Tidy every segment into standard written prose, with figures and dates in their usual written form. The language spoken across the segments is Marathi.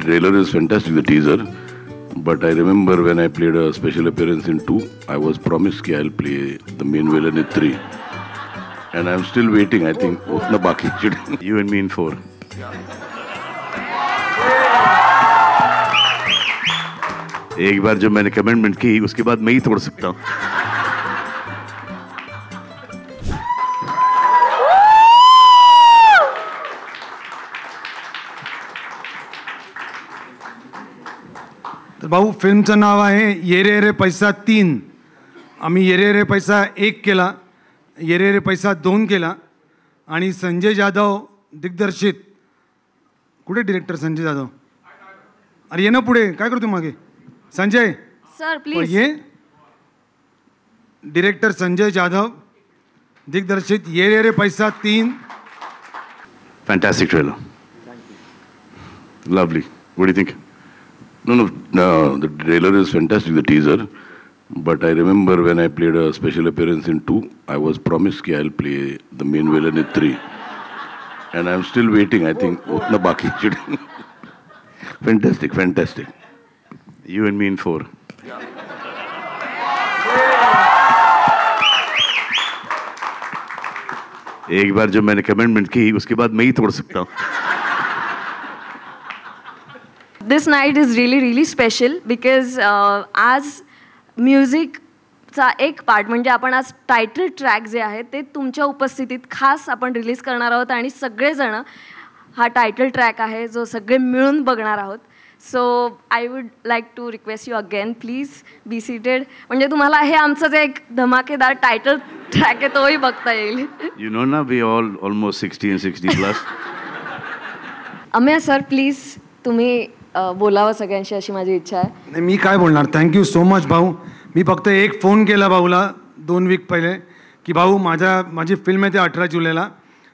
trailer is fantastic, the teaser. But I remember when I played a special appearance in 2, I was promised that I'll play the main villain in 3. And I'm still waiting, I think. Utna baki should. You and me in 4. एक बार जब मैंने कमिटमेंट की उसके बाद मैं ही तोड़ सकता हूँ. तर भाऊ फिल्मचं नाव आहे ये रे रे पैसा 3. आम्ही ये रे रे पैसा 1 केला, ये रे रे पैसा 2 केला आणि संजय जाधव दिग्दर्शित. कुठे डिरेक्टर संजय जाधव? अरे ये ना पुढे, काय करतो मागे? Sanjay sir please. ये डिरेक्टर संजय जाधव दिग्दर्शित ये रे रे पैसा 3. Fantastic trailer. Lovely. What do you think? No, the trailer is fantastic, the teaser. But I remember when I played a special appearance in 2, I was promised that I'll play the main villain in 3. And I'm still waiting, I think. Utna baki should. Fantastic, fantastic. You and me in 4. एक बार जब मैंने कमिटमेंट की उसके बाद मैं ही तोड़ सकता हूँ. This night is really really special because आज म्युझिकचा एक पार्ट म्हणजे आपण आज टायटल ट्रॅक जे आहे ते तुमच्या उपस्थितीत खास आपण रिलीज करणार आहोत आणि सगळेजण हा टायटल ट्रॅक आहे जो सगळे मिळून बघणार आहोत. So I would like to request you again please be seated. म्हणजे तुम्हाला हे आमचं जे एक धमाकेदार टायटल ट्रॅक आहे तोही बघता येईल. You know ना, we all almost 60 and 60 plus. Amey sir please तुम्ही बोलावं सगळ्यांशी अशी माझी इच्छा आहे. नाही मी काय बोलणार. थँक्यू सो मच भाऊ. मी फक्त एक फोन केला भाऊला 2 वीक पहिले की भाऊ माझी फिल्म आहे ते 18 जुलैला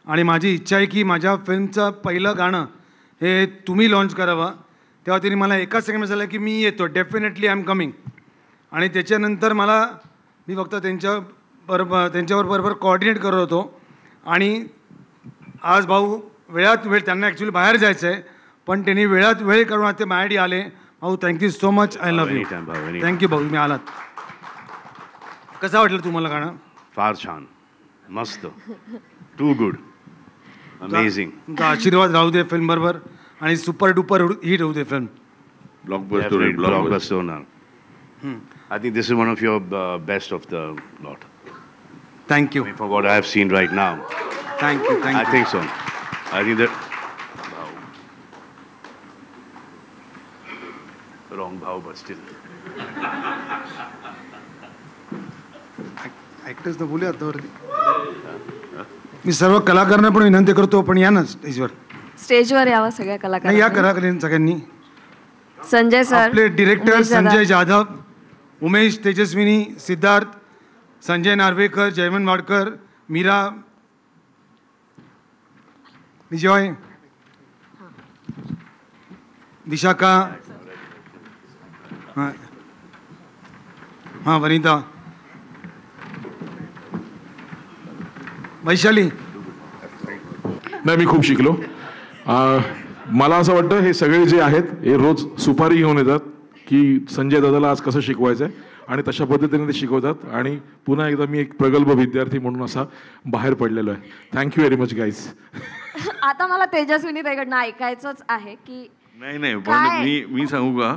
आणि माझी इच्छा आहे की माझ्या फिल्मचं पहिलं गाणं हे तुम्ही लॉन्च करावं. तेव्हा त्यांनी मला एका सेकंड झालं की मी येतो, डेफिनेटली आय एम कमिंग. आणि त्याच्यानंतर मी फक्त त्यांच्यावर बरोबर कोऑर्डिनेट करत होतो. आणि आज भाऊ वेळात वेळ, त्यांना ॲक्च्युली बाहेर जायचं आहे पण त्यांनी वेळात वेळ करून ते माझ्यासाठी आले. भाऊ thank you so much. I love you. Thank you भाऊ, तुम्ही आलात. कसं वाटलं तुम्हाला गाणं? फार छान, मस्त, टू गुड, अमेझिंग. तुमचा आशीर्वाद राहू दे फिल्म बरोबर आणि सुपर डुपर हिट होऊ दे फिल्म. ब्लॉकबस्टर होणार. I think this is one of your best of the lot. Thank you. For what I have seen right now. Thank you. I think so. I think that. Wrong bhav, but still. Actors न बोलूया आतावरती. मी सर्व कलाकारांना पण विनंती करतो पण या ना स्टेजवर यावं सगळ्या कलाकारांनी. या कलाकारांनी सगळ्यांनी. संजय सर, आपले डिरेक्टर संजय जाधव, उमेश तेजस्विनी, सिद्धार्थ, संजय नार्वेकर, जयवंत वाडकर, मीरा, विजय, विशाखा, हां वनिता, वैशाली. नाही मी खूप शिकलो. मला असं वाटतं हे सगळे जे आहेत हे रोज सुपारी घेऊन येतात की संजय दादाला आज कसं शिकवायचं आहे आणि तशा पद्धतीने ते शिकवतात. आणि पुन्हा एकदा मी एक प्रगल्भ विद्यार्थी म्हणून असा बाहेर पडलेलो आहे. Thank you very much guys. आता मला तेजस्विनी ताईकडनं ऐकायचंच आहे की नाही पण मी सांगू का,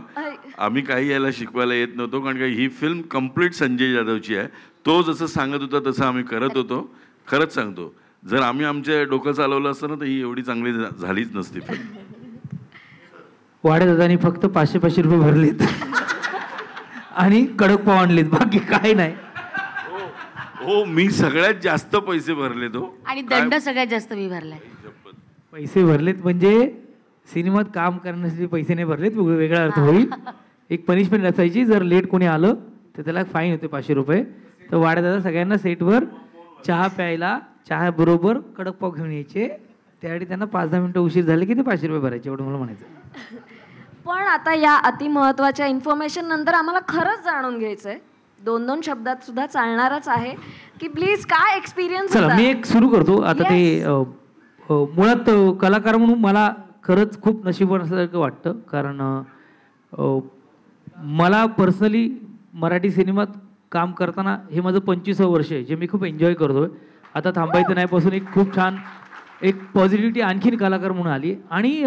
आम्ही काही यायला शिकवायला येत नव्हतो कारण का ही फिल्म कम्प्लीट संजय जाधवची आहे. तो जसं सांगत होता तसं आम्ही करत होतो. खरंच सांगतो, जर आम्ही आमच्या डोकं चालवलं असतं ना तर ही एवढी चांगली झालीच नसती फिल्म. वाड्या दादानी फक्त 500 रुपये भरलेत आणि कडक पाव आणलेत, बाकी काय नाही. हो मी सगळ्यात जास्त पैसे भरले तो आणि दंड सगळ्यात जास्त मी भरलाय. पैसे भरलेत म्हणजे सिनेमात काम करण्यासाठी पैसे नाही भरलेत, वेगळा अर्थ होईल. एक पनिशमेंट असायची, जर लेट कोणी आलं तर त्याला फाईन होते 500 रुपये. तर वाड्या दादा सगळ्यांना सेटवर चहा प्यायला, चहा बरोबर कडक पाव घेऊन यायचे. त्यावेळी त्यांना 5-10 मिनिटं उशीर झाले की ते 500 रुपये भरायचे, एवढं मला म्हणायचं. पण आता या अतिमहत्वाच्या इन्फॉर्मेशन नंतर आम्हाला खरंच जाणून घ्यायचंय, 2-2 शब्दात सुद्धा चालणारच आहे की प्लीज काय एक्सपिरियन्स. चला मी एक सुरू करतो आता. ते मुळात कलाकार म्हणून मला खरंच खूप नशीबवान असल्यासारखं वाटतं, कारण मला पर्सनली मराठी सिनेमात काम करताना हे माझं 25वं वर्ष आहे, जे मी खूप एन्जॉय करतोय. आता थांबायचं नाही पासून एक खूप छान एक पॉझिटिव्हिटी आणखीन कलाकार म्हणून आली. आणि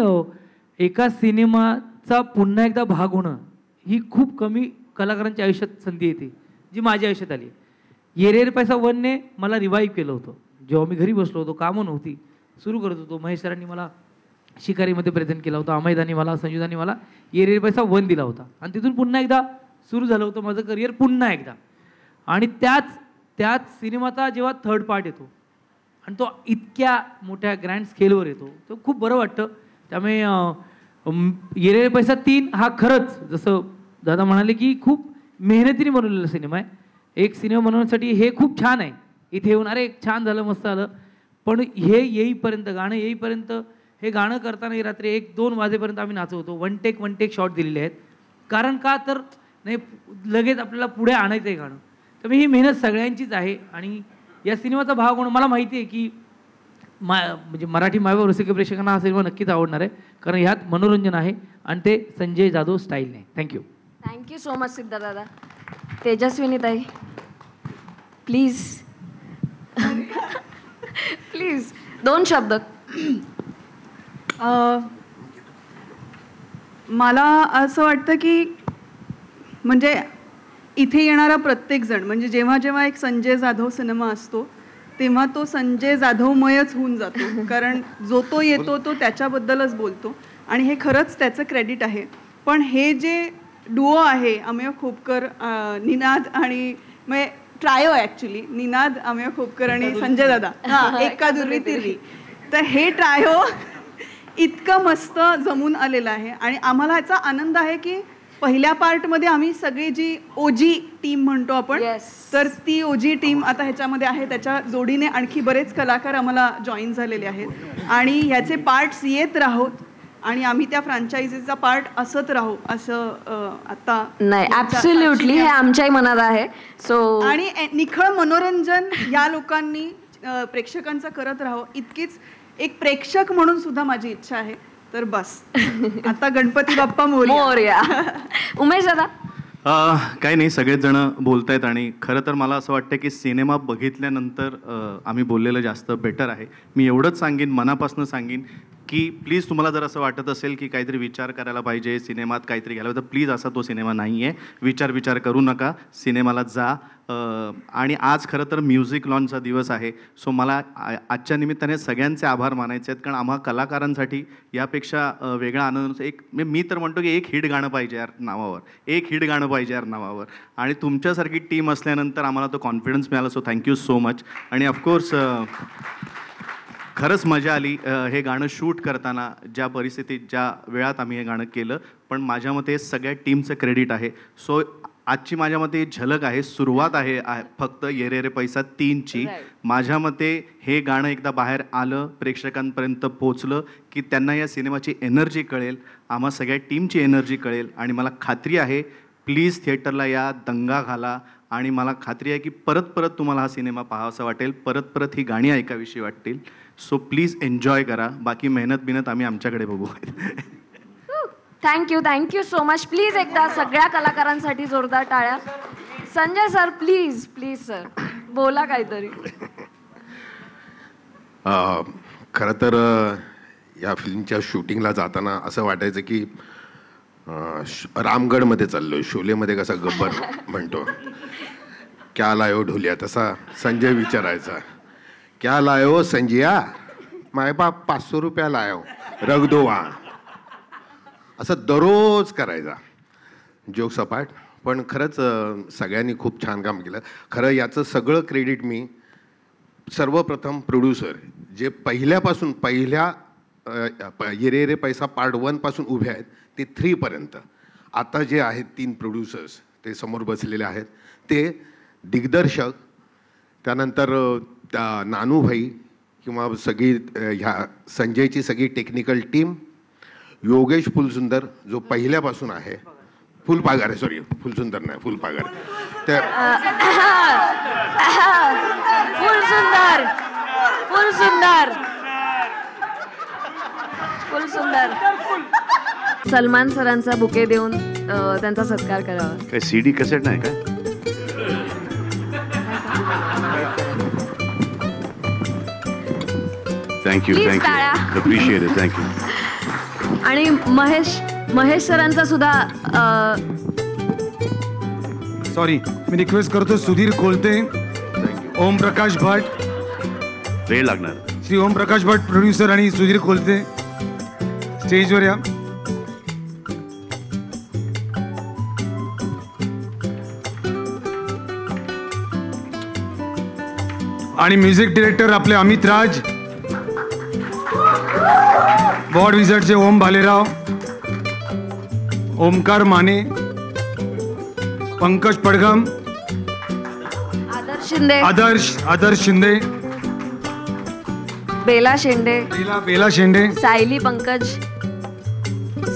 एका सिनेमाचा पुन्हा एकदा भाग होणं ही खूप कमी कलाकारांच्या आयुष्यात संधी येते, जी माझ्या आयुष्यात आली. ये रे रे पैसा 1ने मला रिवाईव्ह केलं होतं. जेव्हा मी घरी बसलो होतो, कामं नव्हती, सुरू करत होतो, महेश सरांनी मला शिकारीमध्ये प्रेझेंट केला होता, अमैदानी मला, संयुदानी मला ये रे रे पैसा 1 दिला होता. आणि तिथून पुन्हा एकदा सुरू झालं होतं माझं करिअर पुन्हा एकदा. आणि त्याच सिनेमाचा जेव्हा 3rd पार्ट येतो आणि तो इतक्या मोठ्या ग्रँड स्केलवर येतो, तो खूप बरं वाटतं. त्यामुळे ये रे रे पैसा 3 हा खरंच जसं दादा म्हणाले की खूप मेहनतीने बनवलेला सिनेमा आहे. एक सिनेमा बनवण्यासाठी हे खूप छान आहे, इथे येऊन अरे छान झालं, मस्त आलं, पण हे येईपर्यंत, गाणं येईपर्यंत, हे गाणं करताना रात्री 1-2 वाजेपर्यंत आम्ही नाचत होतो. वन टेक शॉट दिलेले आहेत. कारण का तर नाही लगेच आपल्याला पुढे आणायचं आहे गाणं. तर ही मेहनत सगळ्यांचीच आहे. आणि या सिनेमाचा भाग होणं, मला माहिती आहे की म्हणजे मराठी मायबाप रसिक प्रेक्षकांना हा सिनेमा नक्कीच आवडणार आहे, कारण ह्यात मनोरंजन आहे आणि ते संजय जाधव स्टाईलने. Thank you. Thank you so much Siddharth दादा. तेजस्विनी ताई प्लीज प्लीज 2 शब्द. मला असं वाटतं की म्हणजे इथे येणारा प्रत्येकजण, म्हणजे जेव्हा जेव्हा एक संजय जाधव सिनेमा असतो तेव्हा तो संजय जाधवमयच होऊन जातो, कारण जो तो येतो तो त्याच्याबद्दलच बोलतो आणि हे खरंच त्याचं क्रेडिट आहे. पण हे जे डुओ आहे अमेय खोपकर, निनाद आणि म्हणजे ट्रायो ॲक्च्युली, निनाद, अमेय खोपकर आणि संजय दादा, हां एका दुर्री तिरवी, तर हे ट्रायो इतकं मस्त जमून आलेलं आहे. आणि आम्हाला ह्याचा आनंद आहे की पहिल्या पार्टमध्ये आम्ही सगळी जी ओजी टीम म्हणतो आपण, तर ती ओजी टीम आता ह्याच्यामध्ये आहे. त्याच्या जोडीने आणखी बरेच कलाकार आम्हाला जॉईन झालेले आहेत आणि ह्याचे पार्ट्स येत राहोत आणि आम्ही त्या फ्रँचायझीचा पार्ट असत राहू, असं आता नाही, ॲब्सोल्युटली हे आमच्याही मनात आहे. सो आणि निखळ मनोरंजन या लोकांनी प्रेक्षकांचं करत राहावं, इतकीच एक प्रेक्षक म्हणून सुद्धा माझी इच्छा आहे. तर बस आता गणपती बाप्पा मोरया. उमेश दादा. काही नाही, सगळेच जण बोलतायत आणि खरं तर मला असं वाटतं की सिनेमा बघितल्यानंतर आम्ही बोललेलं जास्त बेटर आहे. मी एवढंच सांगेन, मनापासून सांगेन की प्लीज तुम्हाला जर असं वाटत असेल की काहीतरी विचार करायला पाहिजे, सिनेमात काहीतरी घ्यायला तर प्लीज असा तो सिनेमा नाही आहे. विचार करू नका, सिनेमाला जा. आणि आज खरं तर म्युझिक लॉन्चचा दिवस आहे. सो मला आजच्या निमित्ताने सगळ्यांचे आभार मानायचे आहेत, कारण आम्हा कलाकारांसाठी यापेक्षा वेगळा आनंद एक मी तर म्हणतो की एक हिट गाणं पाहिजे यार नावावर, एक हिट गाणं पाहिजे यार नावावर. आणि तुमच्यासारखी टीम असल्यानंतर आम्हाला तो कॉन्फिडन्स मिळाला. So thank you so much. आणि ऑफकोर्स खरंच मजा आली हे गाणं शूट करताना, ज्या परिस्थितीत ज्या वेळात आम्ही हे गाणं केलं. पण माझ्या मते सगळ्या टीमचं क्रेडिट आहे. सो आजची माझ्या मते झलक आहे, सुरुवात आहे फक्त ये रे रे पैसा 3ची. माझ्या मते हे गाणं एकदा बाहेर आलं, प्रेक्षकांपर्यंत पोचलं की त्यांना या सिनेमाची एनर्जी कळेल, आम्हा सगळ्या टीमची एनर्जी कळेल. आणि मला खात्री आहे प्लीज थिएटरला या, दंगा घाला. आणि मला खात्री आहे की परत परत तुम्हाला हा सिनेमा पाहावासा वाटेल, परत परत ही गाणी ऐकावीशी वाटतील. सो प्लीज एन्जॉय करा. बाकी मेहनत आम्ही आमच्याकडे बघू. Thank you so much. प्लीज एकदा सगळ्या कलाकारांसाठी जोरदार टाळ्या. संजय सर प्लीज सर बोला काहीतरी. खरं तर या फिल्मच्या शूटिंगला जाताना असं वाटायचं की रामगडमध्ये चाललोय. शोलेमध्ये कसा गब्बर म्हणतो क्या लायो ढोलिया, तसा संजय विचारायचा क्या लायो संजया, माय बाप 500 रुपया लायो, रग दो वहाँ. असं दररोज करायचा जोक सपाट. पण खरंच सगळ्यांनी खूप छान काम केलं. खरं याचं सगळं क्रेडिट मी सर्वप्रथम प्रोड्युसर, जे पहिल्यापासून ये रे रे पैसा पार्ट 1 पासून उभे आहेत ते 3 पर्यंत आता जे आहेत 3 प्रोड्युसर्स ते समोर बसलेले आहेत, ते दिग्दर्शक, त्यानंतर नानूभाई किंवा सगळी ह्या संजयची सगळी टेक्निकल टीम, योगेश फुलसुंदर जो पहिल्यापासून आहे, फुलपागारे, सॉरी फुलसुंदर नाही, फुलपागारे, त्या फुल सुंदर. सलमान सरांचा बुके देऊन त्यांचा सत्कार करावा. काय CD कॅसेट नाही काय? थँक्यू Please थँक्यू टाळ्या. Appreciate it thank you. आणि महेश सरांचा सुद्धा सॉरी, मी रिक्वेस्ट करतो सुधीर कोलते, ओम प्रकाश भट, वेळ लागणार. श्री ओम प्रकाश भट प्रोड्युसर आणि सुधीर कोलते स्टेजवर या. आणि म्युझिक डिरेक्टर आपले अमित राज, बॉड विझर्डचे ओम भालेराव, ओमकार माने, पंकज पडघम, आदर्श शिंदे, बेला शेंडे, बेला शेंडे, सायली पंकज,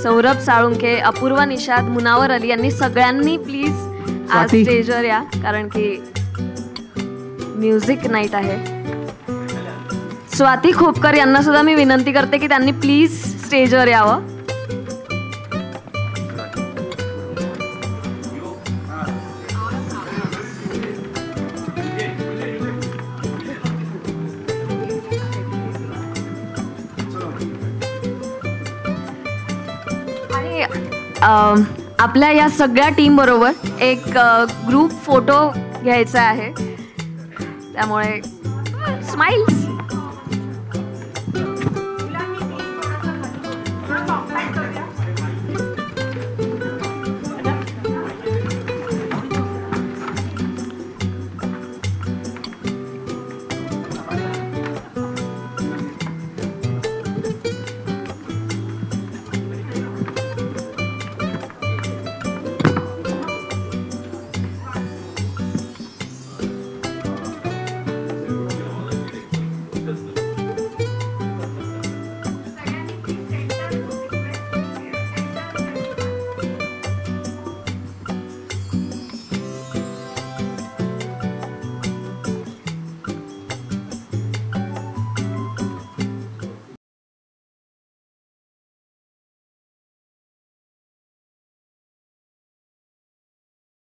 सौरभ साळुंके, अपूर्वा निषाद, मुनावर अली यांनी सगळ्यांनी प्लीज आज स्टेजवर या, कारण की म्युझिक नाईट आहे. स्वाती खोपकर यांना सुद्धा मी विनंती करते की त्यांनी प्लीज स्टेजवर यावं. आणि आपल्या या सगळ्या टीम बरोबर एक ग्रुप फोटो घ्यायचा आहे, त्यामुळे स्माइल्स.